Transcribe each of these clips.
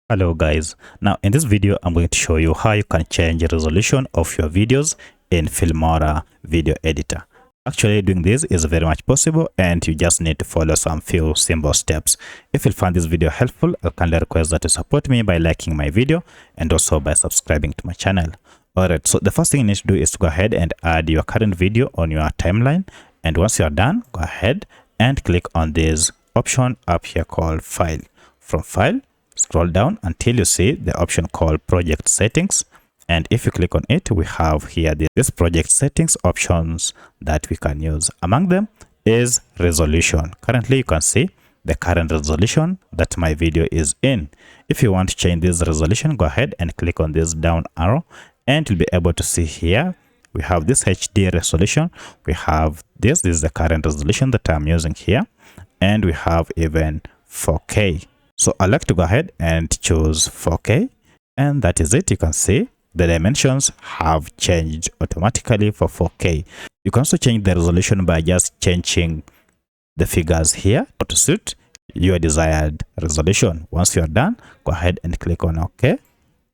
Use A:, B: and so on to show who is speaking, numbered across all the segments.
A: Hello guys, now in this video I'm going to show you how you can change the resolution of your videos in Filmora video editor. Actually doing this is very much possible and you just need to follow some few simple steps. If you find this video helpful, I kindly request that you support me by liking my video and also by subscribing to my channel. Alright, so the first thing you need to do is to go ahead and add your current video on your timeline, and once you are done, go ahead and click on this option up here called File. From File, scroll down until you see the option called Project Settings, and if you click on it, we have here this project settings options that we can use. Among them is resolution. Currently you can see the current resolution that my video is in. If you want to change this resolution, go ahead and click on this down arrow and you'll be able to see here we have this HD resolution. We have this is the current resolution that I'm using here, and we have even 4K. So I like to go ahead and choose 4K, and that is it. You can see the dimensions have changed automatically for 4K. You can also change the resolution by just changing the figures here to suit your desired resolution. Once you are done, go ahead and click on OK,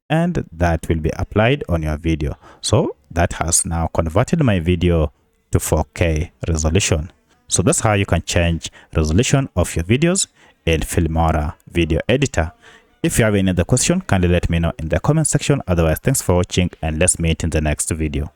A: and that will be applied on your video. So that has now converted my video to 4K resolution. So that's how you can change resolution of your videos in Filmora video editor. If you have any other question, kindly let me know in the comment section. Otherwise, thanks for watching and let's meet in the next video.